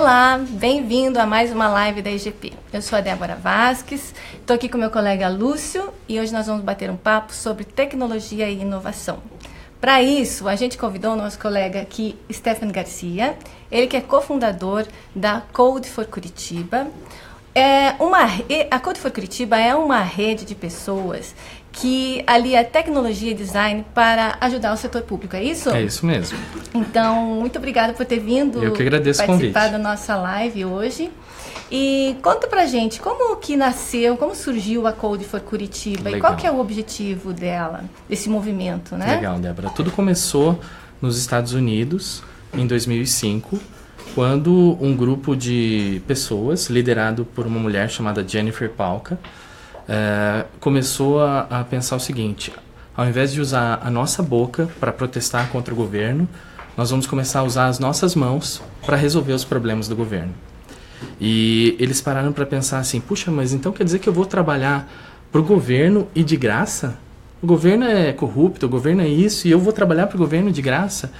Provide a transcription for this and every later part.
Olá, bem-vindo a mais uma live da IGP. Eu sou a Débora Vasques, estou aqui com meu colega Lúcio e hoje nós vamos bater um papo sobre tecnologia e inovação. Para isso, a gente convidou o nosso colega aqui, Stefan Garcia, ele que é cofundador da Code for Curitiba. A Code for Curitiba é uma rede de pessoas que alia tecnologia e design para ajudar o setor público, é isso? É isso mesmo. Então, muito obrigada por ter vindo. Eu que agradeço o convite. Participar da nossa live hoje. E conta pra gente, como que nasceu, como surgiu a Code for Curitiba. Legal. E qual que é o objetivo dela, desse movimento, né? Legal, Débora. Tudo começou nos Estados Unidos, em 2005, quando um grupo de pessoas, liderado por uma mulher chamada Jennifer Palka, começou a pensar o seguinte: ao invés de usar a nossa boca para protestar contra o governo, nós vamos começar a usar as nossas mãos para resolver os problemas do governo. E eles pararam para pensar assim: puxa, mas então quer dizer que eu vou trabalhar para o governo e de graça? O governo é corrupto, o governo é isso, e eu vou trabalhar para o governo de graça?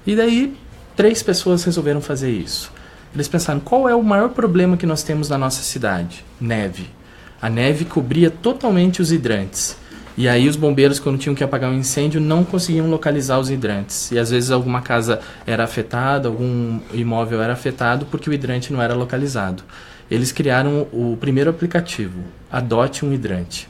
E daí 3 pessoas resolveram fazer isso. Eles pensaram: qual é o maior problema que nós temos na nossa cidade? Neve. A neve cobria totalmente os hidrantes. E aí os bombeiros, quando tinham que apagar um incêndio, não conseguiam localizar os hidrantes. E às vezes alguma casa era afetada, algum imóvel era afetado porque o hidrante não era localizado. Eles criaram o primeiro aplicativo, Adote um Hidrante.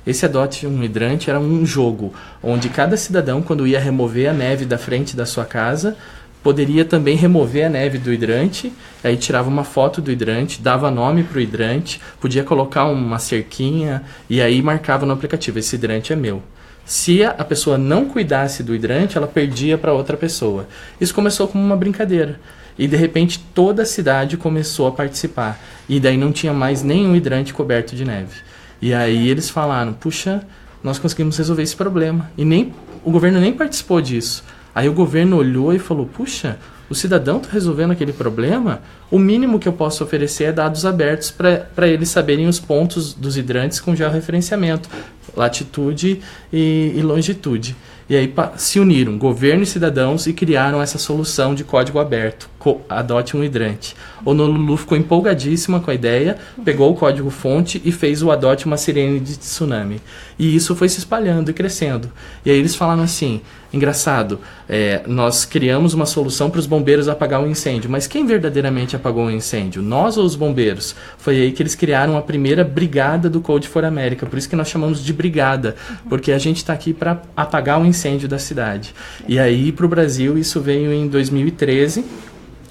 Esse Adote um Hidrante era um jogo onde cada cidadão, quando ia remover a neve da frente da sua casa, poderia também remover a neve do hidrante, aí tirava uma foto do hidrante, dava nome para o hidrante, podia colocar uma cerquinha e aí marcava no aplicativo: esse hidrante é meu. Se a pessoa não cuidasse do hidrante, ela perdia para outra pessoa. Isso começou como uma brincadeira. E de repente toda a cidade começou a participar. E daí não tinha mais nenhum hidrante coberto de neve. E aí eles falaram: puxa, nós conseguimos resolver esse problema. E o governo nem participou disso. Aí o governo olhou e falou: puxa, o cidadão está resolvendo aquele problema, o mínimo que eu posso oferecer é dados abertos para eles saberem os pontos dos hidrantes com georreferenciamento, latitude e longitude. E aí se uniram, governo e cidadãos, e criaram essa solução de código aberto, Adote um Hidrante. O Honolulu ficou empolgadíssima com a ideia, pegou o código-fonte e fez o Adote uma Sirene de Tsunami. E isso foi se espalhando e crescendo. E aí eles falaram assim: engraçado, nós criamos uma solução para os bombeiros apagar um incêndio, mas quem verdadeiramente apagou um incêndio? Nós ou os bombeiros? Foi aí que eles criaram a primeira brigada do Code for America, por isso que nós chamamos de brigada, porque a gente está aqui para apagar um incêndio da cidade. E aí para o Brasil isso veio em 2013.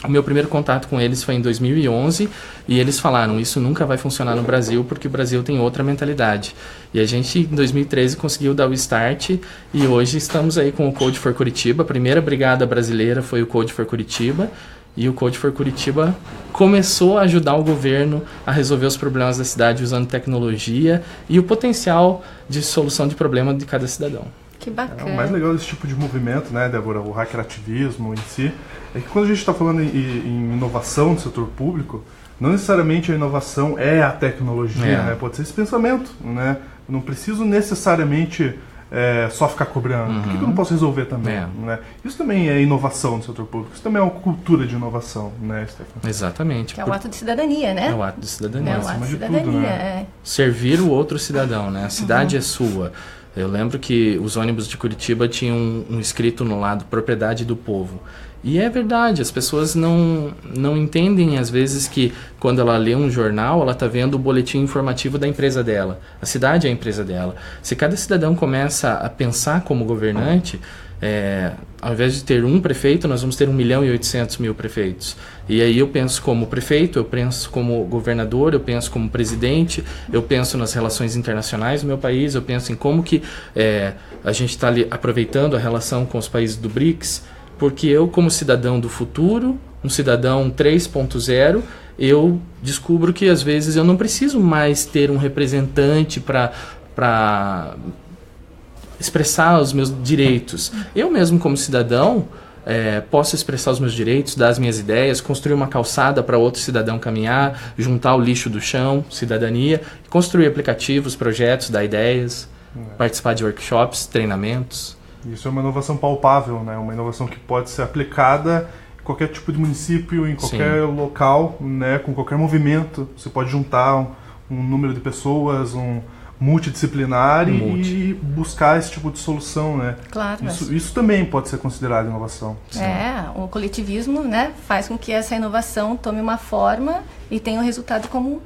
O meu primeiro contato com eles foi em 2011 e eles falaram: isso nunca vai funcionar no Brasil porque o Brasil tem outra mentalidade. E a gente, em 2013, conseguiu dar o start e hoje estamos aí com o Code for Curitiba. A primeira brigada brasileira foi o Code for Curitiba e o Code for Curitiba começou a ajudar o governo a resolver os problemas da cidade usando tecnologia e o potencial de solução de problema de cada cidadão. Que bacana. O mais legal desse tipo de movimento, né, Débora, o hackerativismo em si, é que quando a gente está falando em inovação no setor público, não necessariamente a inovação é a tecnologia, né? Pode ser esse pensamento, né? Eu não preciso necessariamente só ficar cobrando. Por que eu não posso resolver também? Né? Isso também é inovação no setor público, isso também é uma cultura de inovação, né, Stefan? Exatamente. Que é o ato de cidadania, né? É o ato de cidadania. É o ato de cidadania, tudo, né? Servir o outro cidadão, né? A cidade é sua. Eu lembro que os ônibus de Curitiba tinham um escrito no lado: propriedade do povo. E é verdade, as pessoas não entendem às vezes que quando ela lê um jornal, ela está vendo o boletim informativo da empresa dela. A cidade é a empresa dela. Se cada cidadão começa a pensar como governante, ao invés de ter um prefeito, nós vamos ter 1.800.000 prefeitos. E aí eu penso como prefeito, eu penso como governador, eu penso como presidente, eu penso nas relações internacionais do meu país, eu penso em como que a gente está aproveitando a relação com os países do BRICS, porque eu, como cidadão do futuro, um cidadão 3.0, eu descubro que às vezes eu não preciso mais ter um representante para expressar os meus direitos. Eu mesmo, como cidadão, posso expressar os meus direitos, dar as minhas ideias, construir uma calçada para outro cidadão caminhar, juntar o lixo do chão, cidadania, construir aplicativos, projetos, dar ideias, participar de workshops, treinamentos. Isso é uma inovação palpável, né? Uma inovação que pode ser aplicada qualquer tipo de município, em qualquer local, né, com qualquer movimento. Você pode juntar um número de pessoas, multidisciplinar e buscar esse tipo de solução, né? Claro. Isso também pode ser considerado inovação. O coletivismo, né, faz com que essa inovação tome uma forma e tenha um resultado como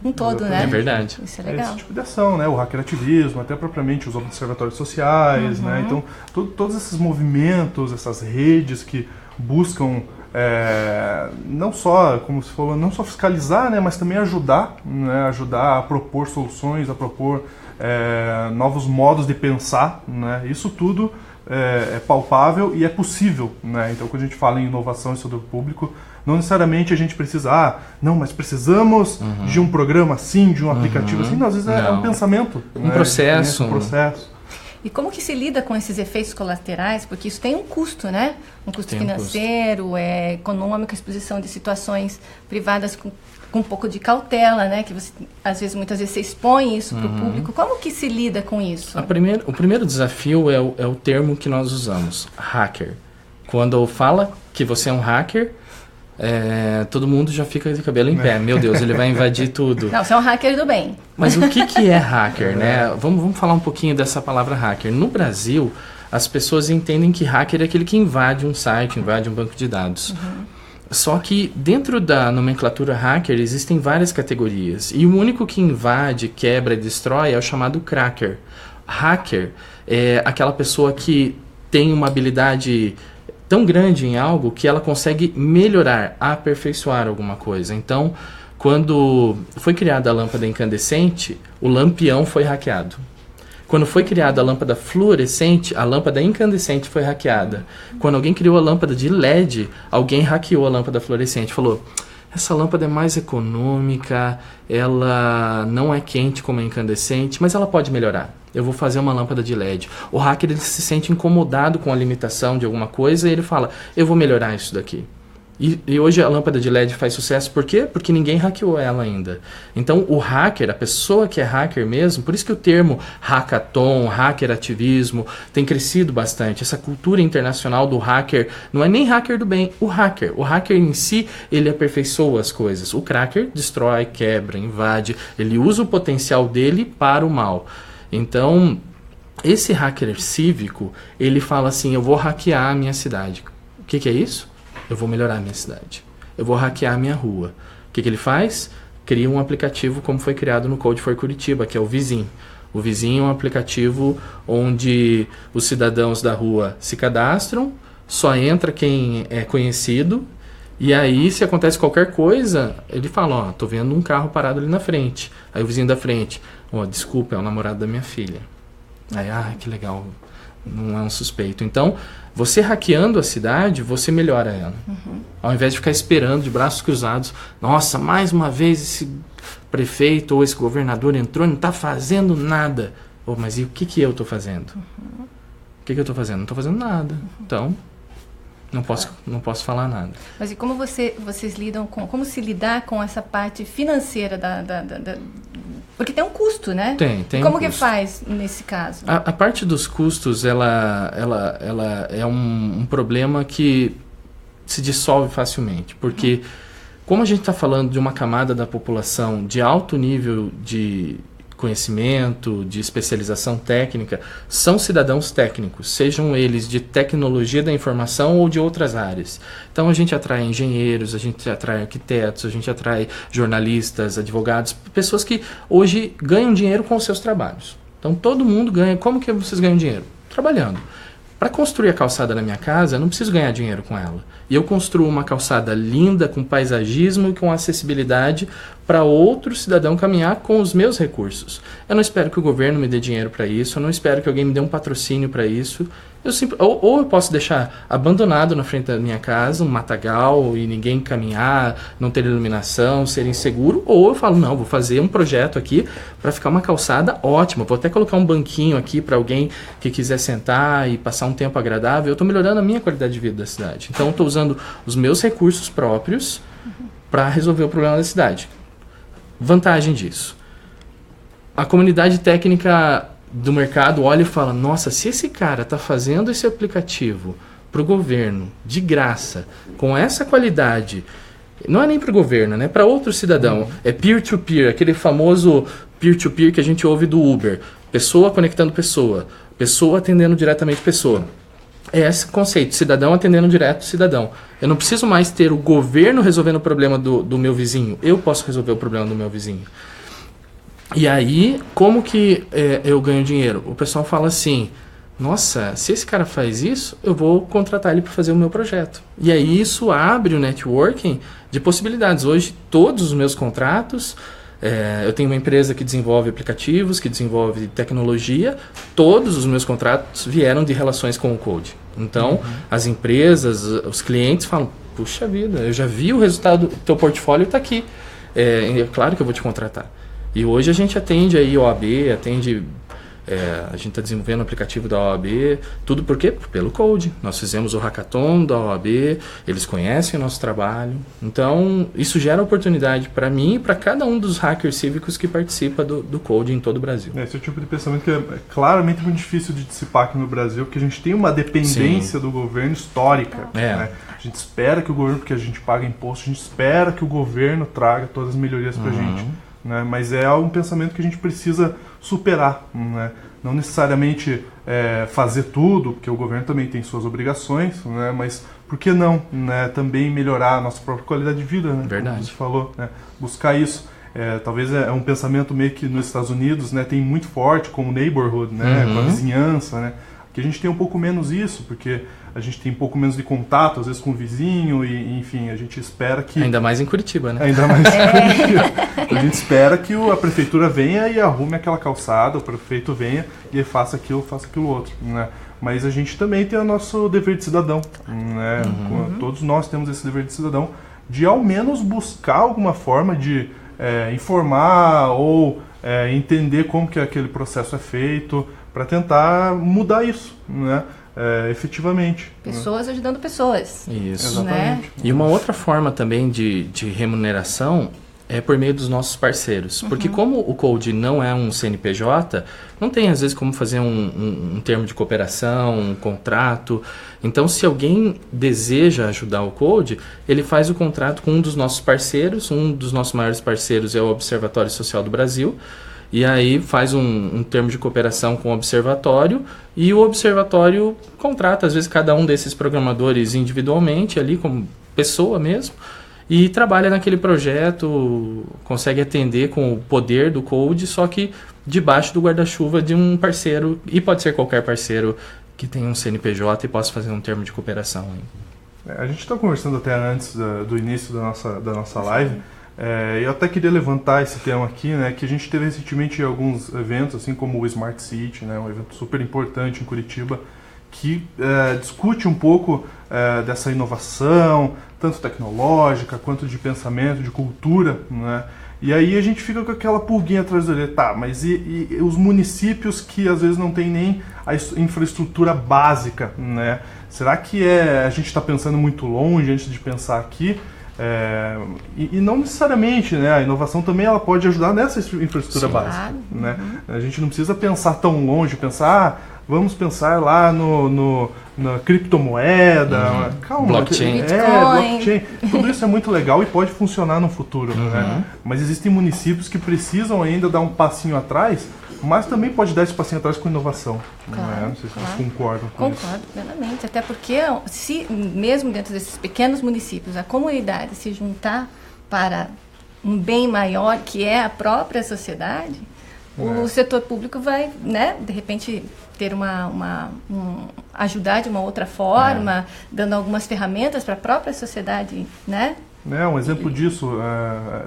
um todo, né? É verdade. Isso é legal. Esse tipo de ação, né? O hackerativismo, até propriamente os observatórios sociais, né? Então, todos esses movimentos, essas redes que buscam não só, como você falou, não só fiscalizar, né, mas também ajudar, né, ajudar a propor soluções, a propor novos modos de pensar, né, isso tudo é palpável e é possível, né, então quando a gente fala em inovação em setor público, não necessariamente a gente precisa, mas precisamos de um programa assim, de um aplicativo assim, não, às vezes é um pensamento, um processo. E como que se lida com esses efeitos colaterais? Porque isso tem um custo, né? Um custo financeiro, econômico, exposição de situações privadas com um pouco de cautela, né? Que você, muitas vezes você expõe isso para o público. Como que se lida com isso? O primeiro desafio é o termo que nós usamos, hacker. Quando fala que você é um hacker, todo mundo já fica de cabelo em pé. Meu Deus, ele vai invadir tudo. Não, você é um hacker do bem. Mas o que é hacker, né? Vamos falar um pouquinho dessa palavra hacker. No Brasil, as pessoas entendem que hacker é aquele que invade um site, invade um banco de dados. Só que dentro da nomenclatura hacker existem várias categorias. E o único que invade, quebra e destrói é o chamado cracker. Hacker é aquela pessoa que tem uma habilidade tão grande em algo que ela consegue melhorar, aperfeiçoar alguma coisa. Então, quando foi criada a lâmpada incandescente, o lampião foi hackeado. Quando foi criada a lâmpada fluorescente, a lâmpada incandescente foi hackeada. Quando alguém criou a lâmpada de LED, alguém hackeou a lâmpada fluorescente. Falou, essa lâmpada é mais econômica, ela não é quente como a incandescente, mas ela pode melhorar. Eu vou fazer uma lâmpada de LED. O hacker ele se sente incomodado com a limitação de alguma coisa e ele fala, eu vou melhorar isso daqui. E hoje a lâmpada de LED faz sucesso, por quê? Porque ninguém hackeou ela ainda. Então o hacker, a pessoa que é hacker mesmo, por isso que o termo hackathon, hackerativismo tem crescido bastante. Essa cultura internacional do hacker, não é nem hacker do bem, o hacker em si, ele aperfeiçoa as coisas. O cracker destrói, quebra, invade, ele usa o potencial dele para o mal. Então, esse hacker cívico, ele fala assim, eu vou hackear a minha cidade. O que é isso? Eu vou melhorar a minha cidade. Eu vou hackear a minha rua. O que ele faz? Cria um aplicativo como foi criado no Code for Curitiba, que é o Vizinho. O Vizinho é um aplicativo onde os cidadãos da rua se cadastram, só entra quem é conhecido, e aí se acontece qualquer coisa, ele fala, tô vendo um carro parado ali na frente. Aí o vizinho da frente, desculpa, é o namorado da minha filha. Aí, que legal, não é um suspeito. Então, você hackeando a cidade, você melhora ela. Ao invés de ficar esperando de braços cruzados, nossa, mais uma vez esse prefeito ou esse governador entrou e não está fazendo nada. Mas e o que eu estou fazendo? O que eu estou fazendo? Não estou fazendo nada. Então, não posso falar nada. Mas e como vocês lidam com... Como se lidar com essa parte financeira porque tem um custo, né? Tem e como um que custo. Faz nesse caso? A parte dos custos, ela é um problema que se dissolve facilmente. Porque, como a gente está falando de uma camada da população de alto nível de conhecimento, de especialização técnica, são cidadãos técnicos, sejam eles de tecnologia da informação ou de outras áreas. Então a gente atrai engenheiros, a gente atrai arquitetos, a gente atrai jornalistas, advogados, pessoas que hoje ganham dinheiro com os seus trabalhos. Então todo mundo ganha. Como que vocês ganham dinheiro? Trabalhando. Para construir a calçada na minha casa, eu não preciso ganhar dinheiro com ela. E eu construo uma calçada linda, com paisagismo e com acessibilidade para outro cidadão caminhar com os meus recursos. Eu não espero que o governo me dê dinheiro para isso, eu não espero que alguém me dê um patrocínio para isso. Ou eu posso deixar abandonado na frente da minha casa, um matagal, e ninguém caminhar, não ter iluminação, ser inseguro, ou eu falo, não, vou fazer um projeto aqui para ficar uma calçada ótima, vou até colocar um banquinho aqui para alguém que quiser sentar e passar um tempo agradável. Eu estou melhorando a minha qualidade de vida da cidade. Então eu estou usando os meus recursos próprios para resolver o problema da cidade. Vantagem disso. A comunidade técnica do mercado olha e fala, nossa, se esse cara está fazendo esse aplicativo para o governo, de graça, com essa qualidade, não é nem para o governo, né? Para outro cidadão, é peer-to-peer, aquele famoso peer-to-peer que a gente ouve do Uber, pessoa conectando pessoa, pessoa atendendo diretamente pessoa. É esse conceito, cidadão atendendo direto cidadão. Eu não preciso mais ter o governo resolvendo o problema do meu vizinho, eu posso resolver o problema do meu vizinho. E aí, como que eu ganho dinheiro? O pessoal fala assim, nossa, se esse cara faz isso, eu vou contratar ele para fazer o meu projeto. E aí isso abre o networking de possibilidades. Hoje, todos os meus contratos, eu tenho uma empresa que desenvolve aplicativos, que desenvolve tecnologia, todos os meus contratos vieram de relações com o Code. Então, as empresas, os clientes falam, puxa vida, eu já vi o resultado, teu portfólio está aqui. É claro que eu vou te contratar. E hoje a gente atende aí OAB, a gente está desenvolvendo o aplicativo da OAB, tudo por quê? Pelo Code. Nós fizemos o hackathon da OAB, eles conhecem o nosso trabalho. Então, isso gera oportunidade para mim e para cada um dos hackers cívicos que participa do Code em todo o Brasil. Esse é o tipo de pensamento que é claramente muito difícil de dissipar aqui no Brasil, porque a gente tem uma dependência do governo histórica. Né? A gente espera que o governo, porque a gente paga imposto, a gente espera que o governo traga todas as melhorias para a gente. Né? Mas é um pensamento que a gente precisa superar, né? Não necessariamente fazer tudo, porque o governo também tem suas obrigações, né? Mas por que não, né? Também melhorar a nossa própria qualidade de vida, né? Verdade. Como você falou, né? Buscar isso. Talvez é um pensamento meio que nos Estados Unidos, né? Tem muito forte com o neighborhood, né? Com a vizinhança, né? Aqui a gente tem um pouco menos isso, porque a gente tem um pouco menos de contato, às vezes, com o vizinho, e enfim, a gente espera que... Ainda mais em Curitiba, né? Ainda mais em Curitiba. A gente espera que a prefeitura venha e arrume aquela calçada, o prefeito venha e faça aquilo outro, né? Mas a gente também tem o nosso dever de cidadão, né? Todos nós temos esse dever de cidadão, de ao menos buscar alguma forma de informar ou entender como que aquele processo é feito, para tentar mudar isso, né? Efetivamente. Pessoas ajudando pessoas. Isso. Né? Exatamente. E uma outra forma também de remuneração é por meio dos nossos parceiros. Porque como o Code não é um CNPJ, não tem às vezes como fazer um termo de cooperação, um contrato. Então, se alguém deseja ajudar o Code, ele faz o contrato com um dos nossos parceiros. Um dos nossos maiores parceiros é o Observatório Social do Brasil. E aí faz um termo de cooperação com o observatório e o observatório contrata, às vezes, cada um desses programadores individualmente, ali como pessoa mesmo, e trabalha naquele projeto, consegue atender com o poder do Code, só que debaixo do guarda-chuva de um parceiro, e pode ser qualquer parceiro que tenha um CNPJ e possa fazer um termo de cooperação. A gente está conversando até antes do início da nossa live. Eu até queria levantar esse tema aqui, né, que a gente teve recentemente alguns eventos, assim como o Smart City, né, um evento super importante em Curitiba, que discute um pouco dessa inovação, tanto tecnológica quanto de pensamento, de cultura, né? E aí a gente fica com aquela pulguinha atrás da orelha, tá, mas e os municípios que às vezes não tem nem a infraestrutura básica, né? Será que a gente está pensando muito longe antes de pensar aqui? E não necessariamente, né? A inovação também ela pode ajudar nessa infraestrutura básica, né? A gente não precisa pensar tão longe, vamos pensar lá na criptomoeda, calma, blockchain. Blockchain, tudo isso é muito legal e pode funcionar no futuro, né? Mas existem municípios que precisam ainda dar um passinho atrás, mas também pode dar esse passinho atrás com inovação. Claro, né? Não sei se vocês concordam com isso. Concordo plenamente, até porque se mesmo dentro desses pequenos municípios a comunidade se juntar para um bem maior que é a própria sociedade, o setor público vai, né, de repente ter ajudar de uma outra forma, dando algumas ferramentas para a própria sociedade, né? Um exemplo disso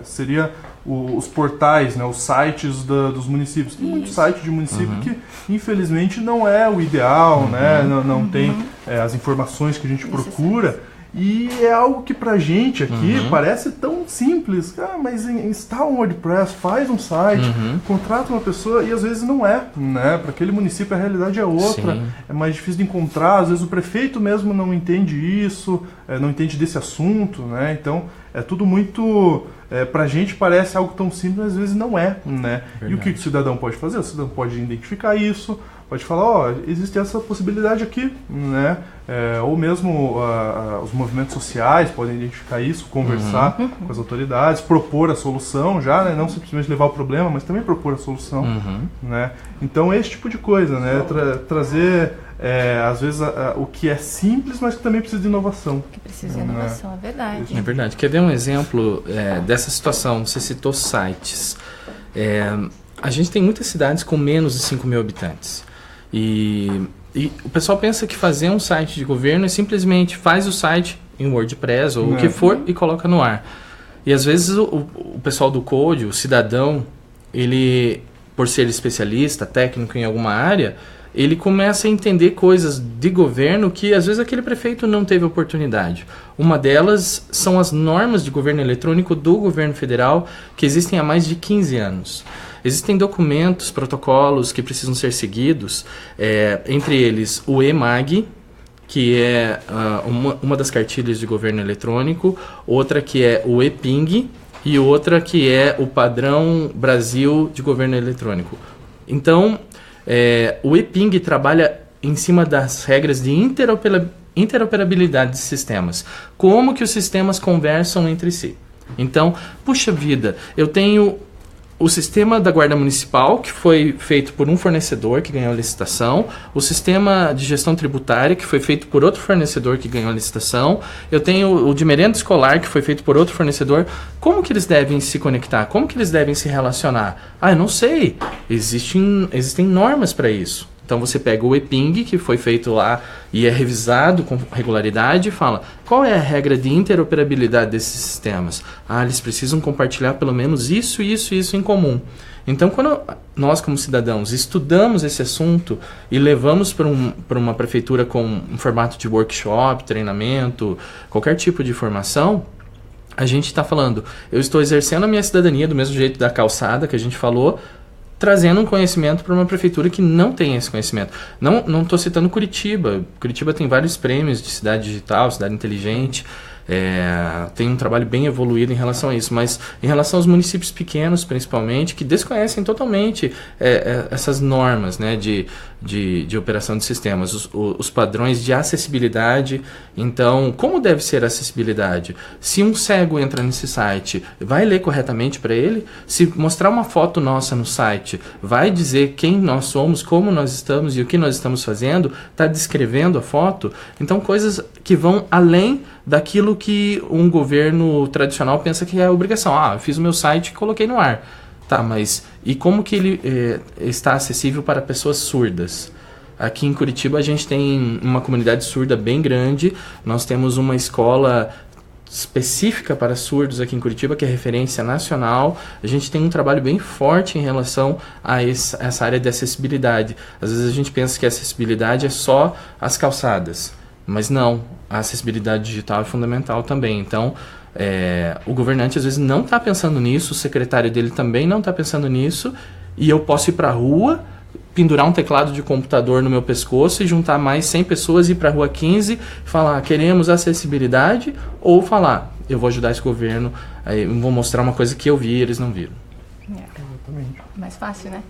seria os portais, né, os sites dos municípios. Tem muito site de município que, infelizmente, não é o ideal, né, não tem as informações que a gente procura. E é algo que pra gente aqui parece tão simples. Mas instala um WordPress, faz um site, contrata uma pessoa e às vezes não é, né? Para aquele município a realidade é outra. Sim. É mais difícil de encontrar, às vezes o prefeito mesmo não entende isso, não entende desse assunto, né? Então É tudo muito... pra gente parece algo tão simples, mas às vezes não é, né? Verdade. E o que o cidadão pode fazer? O cidadão pode identificar isso, pode falar, existe essa possibilidade aqui, né? Ou mesmo os movimentos sociais podem identificar isso, conversar com as autoridades, propor a solução já, né? Não simplesmente levar o problema, mas também propor a solução, né? Então, esse tipo de coisa, né? Trazer, às vezes, o que é simples, mas que também precisa de inovação. Que precisa de inovação, é verdade. É verdade. Quer ver um exemplo dessa situação? Você citou sites. A gente tem muitas cidades com menos de 5 mil habitantes. E o pessoal pensa que fazer um site de governo é simplesmente faz o site em WordPress ou o que for e coloca no ar. E às vezes o pessoal do code, o cidadão, ele, por ser especialista, técnico em alguma área, ele começa a entender coisas de governo que às vezes aquele prefeito não teve oportunidade. Uma delas são as normas de governo eletrônico do governo federal, que existem há mais de 15 anos. Existem documentos, protocolos que precisam ser seguidos, entre eles o EMAG, que é uma das cartilhas de governo eletrônico, outra que é o EPING e outra que é o Padrão Brasil de Governo Eletrônico. Então, o EPING trabalha em cima das regras de interoperabilidade de sistemas. Como que os sistemas conversam entre si. Então, puxa vida, eu tenho o sistema da Guarda Municipal, que foi feito por um fornecedor que ganhou a licitação, o sistema de gestão tributária, que foi feito por outro fornecedor que ganhou a licitação, eu tenho o de merenda escolar, que foi feito por outro fornecedor. Como que eles devem se conectar? Como que eles devem se relacionar? Eu não sei. Existem normas para isso. Então você pega o EPING, que foi feito lá e é revisado com regularidade, e fala qual é a regra de interoperabilidade desses sistemas. Eles precisam compartilhar pelo menos isso em comum. Então, quando nós, como cidadãos, estudamos esse assunto e levamos para uma prefeitura com um formato de workshop, treinamento, qualquer tipo de formação, a gente está falando, eu estou exercendo a minha cidadania do mesmo jeito da calçada que a gente falou, trazendo um conhecimento para uma prefeitura que não tem esse conhecimento. Não estou citando Curitiba. Curitiba tem vários prêmios de cidade digital, cidade inteligente. Tem um trabalho bem evoluído em relação a isso, mas em relação aos municípios pequenos, principalmente, que desconhecem totalmente essas normas, né, de operação de sistemas, os padrões de acessibilidade. Então, como deve ser a acessibilidade? Se um cego entra nesse site, vai ler corretamente para ele? Se mostrar uma foto nossa no site, vai dizer quem nós somos, como nós estamos e o que nós estamos fazendo? Está descrevendo a foto? Então, coisas que vão além daquilo que um governo tradicional pensa que é a obrigação. Eu fiz o meu site e coloquei no ar. Tá, mas e como que ele está acessível para pessoas surdas? Aqui em Curitiba a gente tem uma comunidade surda bem grande. Nós temos uma escola específica para surdos aqui em Curitiba, que é referência nacional. A gente tem um trabalho bem forte em relação a essa área de acessibilidade. Às vezes a gente pensa que a acessibilidade é só as calçadas, mas não, a acessibilidade digital é fundamental também. Então, o governante às vezes não está pensando nisso, o secretário dele também não está pensando nisso, e eu posso ir para a rua, pendurar um teclado de computador no meu pescoço e juntar mais 100 pessoas, ir para a rua 15 e falar, queremos acessibilidade, ou falar, eu vou ajudar esse governo, eu vou mostrar uma coisa que eu vi e eles não viram. Exatamente. Mais fácil, né?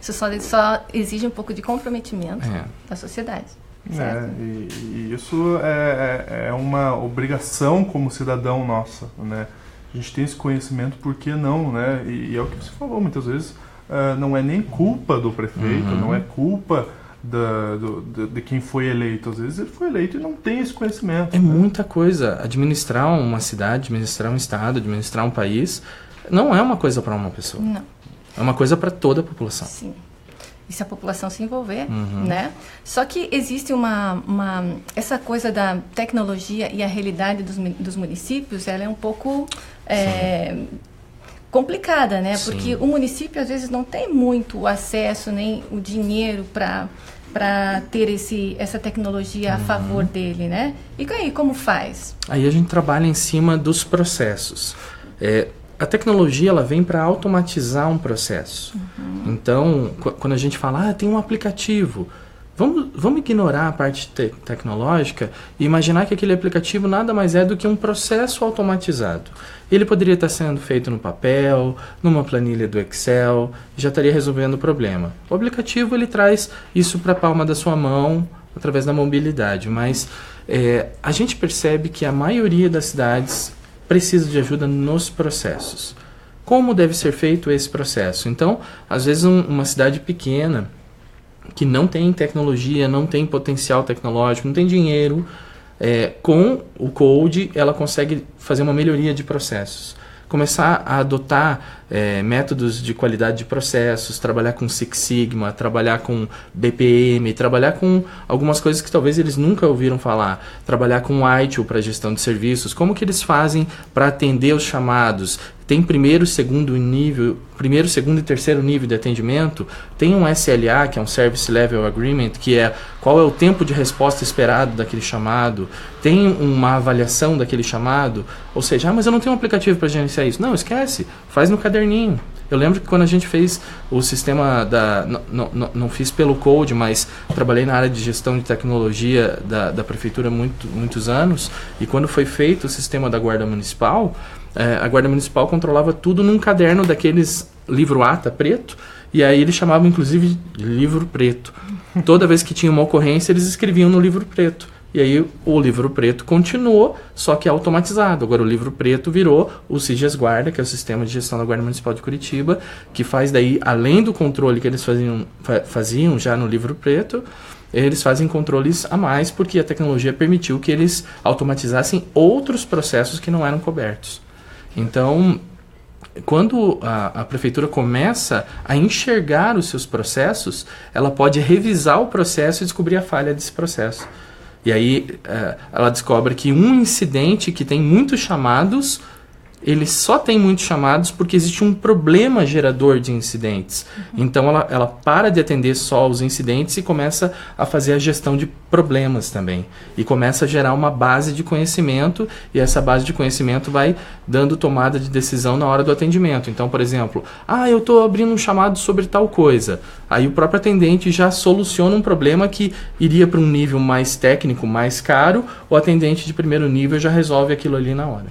Isso só exige um pouco de comprometimento da sociedade. E isso é uma obrigação como cidadão nossa, né? A gente tem esse conhecimento, por que não, né? E é o que você falou, muitas vezes não é nem culpa do prefeito, não é culpa de quem foi eleito. Às vezes ele foi eleito e não tem esse conhecimento. É muita coisa. Administrar uma cidade, administrar um estado, administrar um país, não é uma coisa para uma pessoa. Não. É uma coisa para toda a população. Sim. E se a população se envolver, né? Só que existe essa coisa da tecnologia e a realidade dos municípios, ela é um pouco complicada, né? Sim. Porque o município, às vezes, não tem muito acesso, nem o dinheiro para ter essa tecnologia a favor dele, né? E aí, como faz? Aí a gente trabalha em cima dos processos. A tecnologia, ela vem para automatizar um processo. Então, quando a gente fala, tem um aplicativo, Vamos ignorar a parte tecnológica e imaginar que aquele aplicativo nada mais é do que um processo automatizado. Ele poderia estar sendo feito no papel, numa planilha do Excel, já estaria resolvendo o problema. O aplicativo ele traz isso para a palma da sua mão, através da mobilidade, mas a gente percebe que a maioria das cidades precisa de ajuda nos processos. Como deve ser feito esse processo? Então, às vezes uma cidade pequena, que não tem tecnologia, não tem potencial tecnológico, não tem dinheiro, com o Code ela consegue fazer uma melhoria de processos. Começar a adotar métodos de qualidade de processos, trabalhar com Six Sigma, trabalhar com BPM, trabalhar com algumas coisas que talvez eles nunca ouviram falar, trabalhar com ITIL para gestão de serviços, como que eles fazem para atender os chamados. Tem primeiro, segundo e terceiro nível de atendimento, tem um SLA, que é um Service Level Agreement, que é qual é o tempo de resposta esperado daquele chamado, tem uma avaliação daquele chamado, ou seja, mas eu não tenho um aplicativo para gerenciar isso. Não, esquece, faz no caderninho. Eu lembro que quando a gente fez o sistema não fiz pelo Code, mas trabalhei na área de gestão de tecnologia da prefeitura muitos anos, e quando foi feito o sistema da Guarda Municipal, a Guarda Municipal controlava tudo num caderno daqueles livro-ata preto, e aí eles chamavam inclusive de livro preto. Toda vez que tinha uma ocorrência, eles escreviam no livro preto. E aí o livro preto continuou, só que automatizado. Agora o livro preto virou o CIGES Guarda, que é o Sistema de Gestão da Guarda Municipal de Curitiba, que faz daí, além do controle que eles faziam já no livro preto, eles fazem controles a mais, porque a tecnologia permitiu que eles automatizassem outros processos que não eram cobertos. Então, quando a prefeitura começa a enxergar os seus processos, ela pode revisar o processo e descobrir a falha desse processo. E aí ela descobre que um incidente que tem muitos chamados, ele só tem muitos chamados porque existe um problema gerador de incidentes. Então ela para de atender só os incidentes e começa a fazer a gestão de problemas também. E começa a gerar uma base de conhecimento, e essa base de conhecimento vai dando tomada de decisão na hora do atendimento. Então, por exemplo, eu estou abrindo um chamado sobre tal coisa. Aí o próprio atendente já soluciona um problema que iria para um nível mais técnico, mais caro, o atendente de primeiro nível já resolve aquilo ali na hora.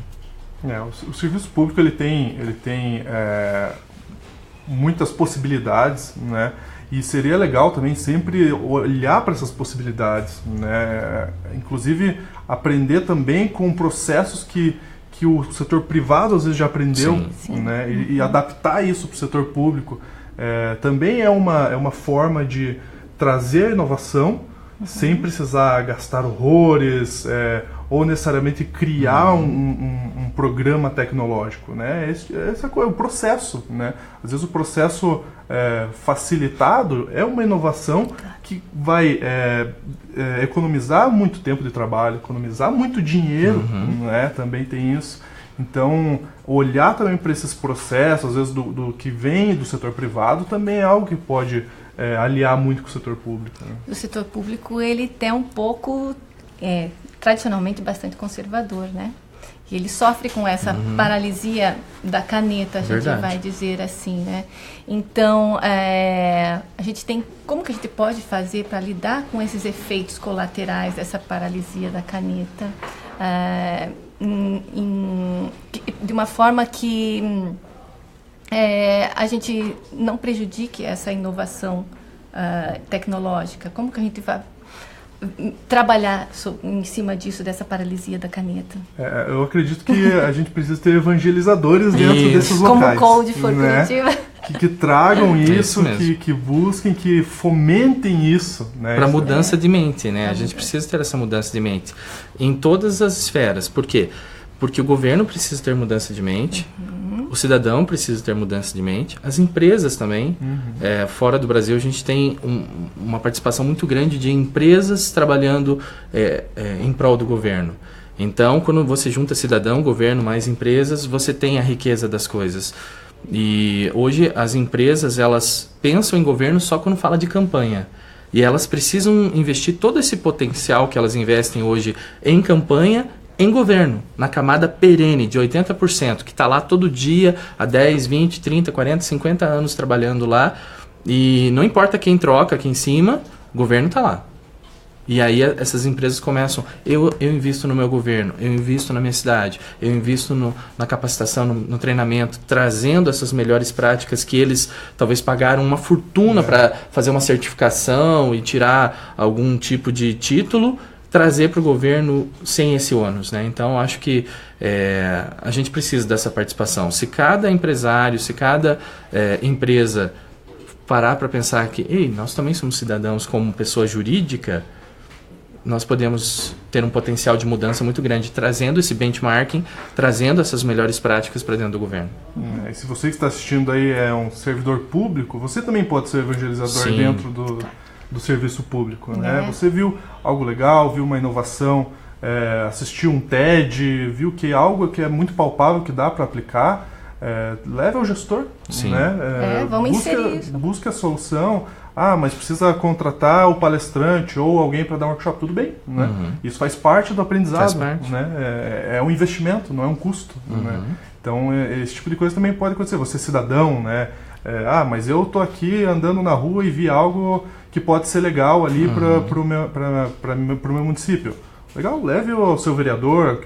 O serviço público ele tem muitas possibilidades, né? E seria legal também sempre olhar para essas possibilidades, né? Inclusive aprender também com processos que o setor privado às vezes já aprendeu, sim. Né? E adaptar isso para o setor público. Também é uma forma de trazer inovação, sem precisar gastar horrores, ou necessariamente criar um programa tecnológico, né? Essa coisa, o processo, né? Às vezes o processo facilitado é uma inovação que vai economizar muito tempo de trabalho, economizar muito dinheiro, né? Também tem isso. Então, olhar também para esses processos, às vezes do que vem do setor privado, também é algo que pode aliar muito com o setor público, né? O setor público, ele tem um pouco, tradicionalmente, bastante conservador, né? E ele sofre com essa paralisia da caneta, a gente vai dizer assim, né? Então, a gente tem... Como que a gente pode fazer para lidar com esses efeitos colaterais dessa paralisia da caneta? De uma forma que a gente não prejudique essa inovação tecnológica. Como que a gente vai trabalhar em cima disso, dessa paralisia da caneta? Eu acredito que a gente precisa ter evangelizadores dentro desses locais. Como o Code for Curitiba. Que tragam isso, que busquem, que fomentem isso, né? Para mudança de mente, né? A gente precisa ter essa mudança de mente em todas as esferas. Por quê? Porque o governo precisa ter mudança de mente, o cidadão precisa ter mudança de mente, as empresas também. Fora do Brasil, a gente tem uma participação muito grande de empresas trabalhando em prol do governo. Então, quando você junta cidadão, governo, mais empresas, você tem a riqueza das coisas. E hoje as empresas, elas pensam em governo só quando fala de campanha. E elas precisam investir todo esse potencial que elas investem hoje em campanha, em governo, na camada perene de 80%, que está lá todo dia, há 10, 20, 30, 40, 50 anos trabalhando lá. E não importa quem troca aqui em cima, O governo está lá. E aí essas empresas começam, eu invisto no meu governo, eu invisto na minha cidade, eu invisto na capacitação, no treinamento, trazendo essas melhores práticas que eles talvez pagaram uma fortuna para fazer uma certificação e tirar algum tipo de título, trazer para o governo sem esse ônus, né? Então, acho que a gente precisa dessa participação. Se cada empresário, se cada empresa parar para pensar que nós também somos cidadãos como pessoa jurídica, nós podemos ter um potencial de mudança muito grande, trazendo esse benchmarking, trazendo essas melhores práticas para dentro do governo. E se você que está assistindo aí é um servidor público, você também pode ser evangelizador dentro do serviço público, né? Você viu algo legal, viu uma inovação, assistiu um TED, viu que algo que é muito palpável, que dá para aplicar, leve ao gestor, né? Vamos inserir isso. Busque a solução. Mas precisa contratar o palestrante ou alguém para dar um workshop, tudo bem, né? Isso faz parte do aprendizado, né? É um investimento, não é um custo, né? Então, esse tipo de coisa também pode acontecer. Você é cidadão, né? Mas eu tô aqui andando na rua e vi algo que pode ser legal ali para o meu município. Legal, leve ao seu vereador,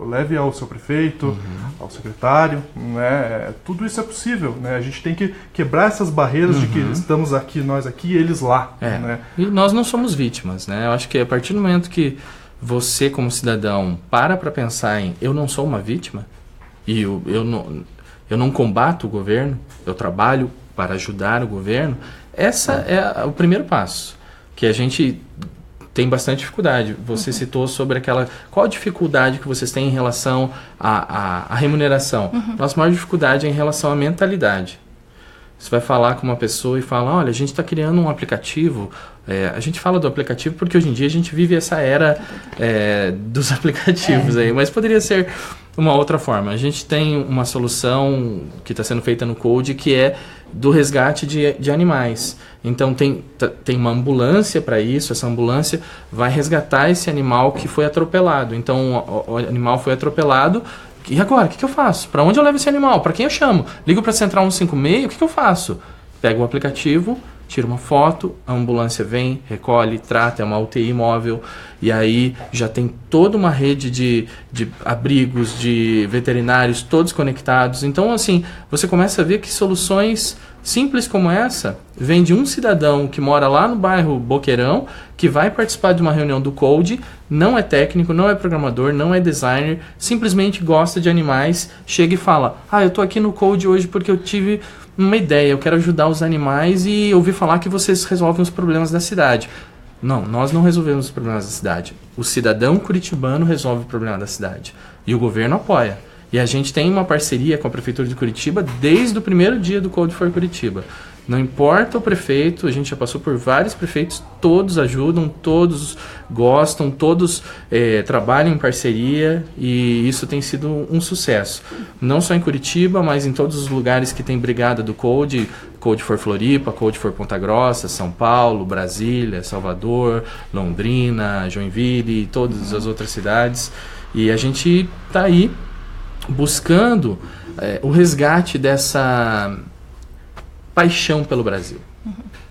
leve ao seu prefeito, ao secretário, né? Tudo isso é possível, né? A gente tem que quebrar essas barreiras de que estamos aqui, nós aqui e eles lá. Né? E nós não somos vítimas, né? Eu acho que a partir do momento que você, como cidadão, para pensar em eu não sou uma vítima e eu não combato o governo, eu trabalho para ajudar o governo, essa é o primeiro passo, que a gente tem bastante dificuldade. Você citou sobre qual a dificuldade que vocês têm em relação à remuneração. Nossa maior dificuldade é em relação à mentalidade. Você vai falar com uma pessoa e fala, olha, a gente está criando um aplicativo. A gente fala do aplicativo porque hoje em dia a gente vive essa era dos aplicativos aí, mas poderia ser uma outra forma. A gente tem uma solução que está sendo feita no Code que é do resgate de animais. Então tem uma ambulância para isso, essa ambulância vai resgatar esse animal que foi atropelado. Então o animal foi atropelado, e agora? O que eu faço? Para onde eu levo esse animal? Para quem eu chamo? Ligo para a Central 156? O que eu faço? Pego o aplicativo, tiro uma foto, a ambulância vem, recolhe, trata, é uma UTI móvel, e aí já tem toda uma rede de abrigos, de veterinários, todos conectados. Então, assim, você começa a ver que soluções simples como essa vem de um cidadão que mora lá no bairro Boqueirão, que vai participar de uma reunião do Code, não é técnico, não é programador, não é designer, simplesmente gosta de animais, chega e fala, eu tô aqui no Code hoje porque eu tive uma ideia, eu quero ajudar os animais e ouvi falar que vocês resolvem os problemas da cidade. Não, nós não resolvemos os problemas da cidade. O cidadão curitibano resolve o problema da cidade. E o governo apoia. E a gente tem uma parceria com a Prefeitura de Curitiba desde o primeiro dia do Code for Curitiba. Não importa o prefeito, a gente já passou por vários prefeitos, todos ajudam, todos gostam, todos trabalham em parceria e isso tem sido um sucesso. Não só em Curitiba, mas em todos os lugares que tem brigada do Code, Code for Floripa, Code for Ponta Grossa, São Paulo, Brasília, Salvador, Londrina, Joinville e todas as outras cidades. E a gente está aí buscando o resgate dessa paixão pelo Brasil.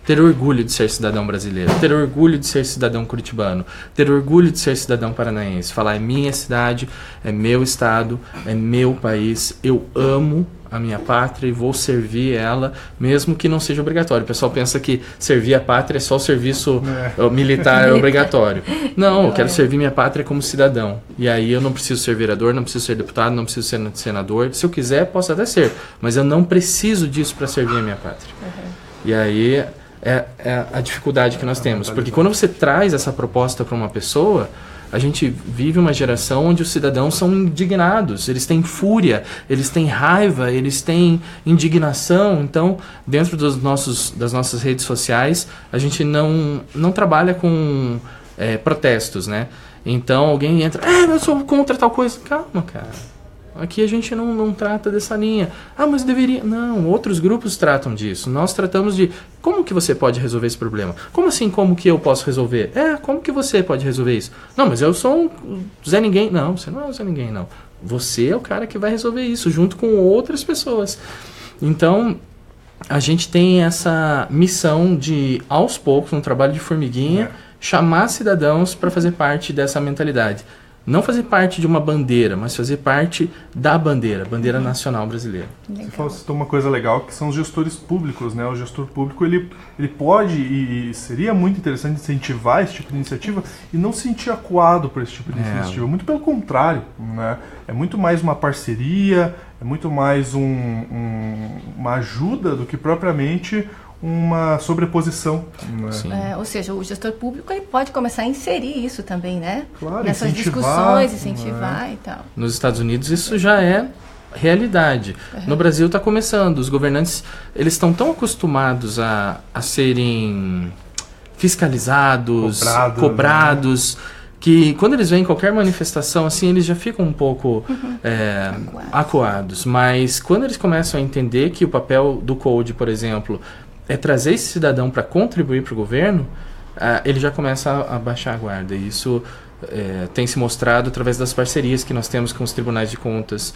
Ter orgulho de ser cidadão brasileiro, ter orgulho de ser cidadão curitibano, ter orgulho de ser cidadão paranaense. Falar, é minha cidade, é meu estado, é meu país, eu amo a minha pátria e vou servir ela, mesmo que não seja obrigatório. O pessoal pensa que servir a pátria é só o serviço militar obrigatório. Não, eu quero servir minha pátria como cidadão. E aí eu não preciso ser vereador, não preciso ser deputado, não preciso ser senador. Se eu quiser, posso até ser, mas eu não preciso disso para servir a minha pátria. E aí é a dificuldade que nós temos. Porque quando você traz essa proposta para uma pessoa, a gente vive uma geração onde os cidadãos são indignados, eles têm fúria, eles têm raiva, eles têm indignação. Então, dentro das nossas redes sociais, a gente não trabalha com protestos, né? Então, alguém entra, eu sou contra tal coisa. Calma, cara. Aqui a gente não trata dessa linha. Mas deveria... Não, outros grupos tratam disso. Nós tratamos de como que você pode resolver esse problema. Como assim, como que eu posso resolver? Como que você pode resolver isso? Não, mas eu sou um Zé Ninguém. Não, você não é um Zé Ninguém, não. Você é o cara que vai resolver isso, junto com outras pessoas. Então, a gente tem essa missão de, aos poucos, um trabalho de formiguinha, chamar cidadãos para fazer parte dessa mentalidade. Não fazer parte de uma bandeira, mas fazer parte da bandeira nacional brasileira. Você citou uma coisa legal, que são os gestores públicos, né? O gestor público, ele pode e seria muito interessante incentivar esse tipo de iniciativa e não se sentir acuado por esse tipo de iniciativa. Muito pelo contrário, né? É muito mais uma parceria, é muito mais uma ajuda do que propriamente uma sobreposição. Né? Ou seja, o gestor público ele pode começar a inserir isso também, né? Claro, nessas discussões, incentivar e tal. Nos Estados Unidos isso já é realidade. No Brasil está começando. Os governantes eles estão tão acostumados a serem fiscalizados, cobrados, que quando eles veem qualquer manifestação assim, eles já ficam um pouco acuados. Mas quando eles começam a entender que o papel do Code, por exemplo, é trazer esse cidadão para contribuir para o governo, ele já começa a baixar a guarda. E isso tem se mostrado através das parcerias que nós temos com os tribunais de contas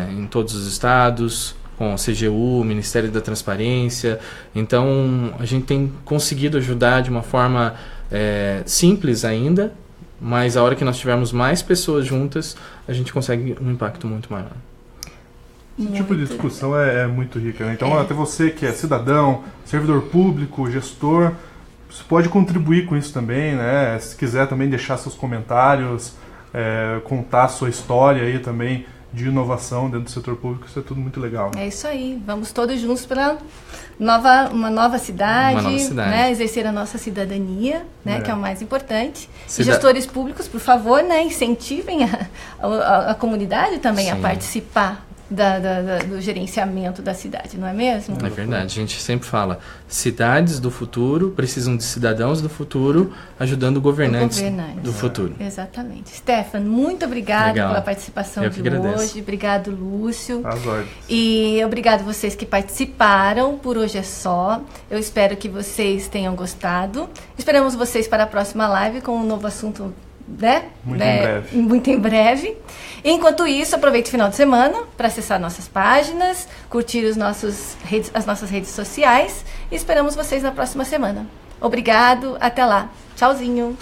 em todos os estados, com o CGU, o Ministério da Transparência. Então, a gente tem conseguido ajudar de uma forma simples ainda, mas a hora que nós tivermos mais pessoas juntas, a gente consegue um impacto muito maior. Esse tipo de discussão é muito rica, né? Então, até você que é cidadão, servidor público, gestor, você pode contribuir com isso também, né? Se quiser também deixar seus comentários, contar a sua história aí também de inovação dentro do setor público, isso é tudo muito legal. É isso aí, vamos todos juntos para uma nova cidade, né? Exercer a nossa cidadania, né? Que é o mais importante. E gestores públicos, por favor, né? Incentivem a comunidade também a participar do gerenciamento da cidade, não é mesmo? É verdade, a gente sempre fala, cidades do futuro precisam de cidadãos do futuro ajudando governantes do futuro. Exatamente. Stefan, muito obrigada pela participação de hoje. Obrigado, Lúcio. E obrigado vocês que participaram. Por hoje é só. Eu espero que vocês tenham gostado. Esperamos vocês para a próxima live com um novo assunto, né? Muito em breve. Enquanto isso, aproveite o final de semana para acessar nossas páginas, curtir as nossas redes sociais e esperamos vocês na próxima semana. Obrigado, até lá. Tchauzinho.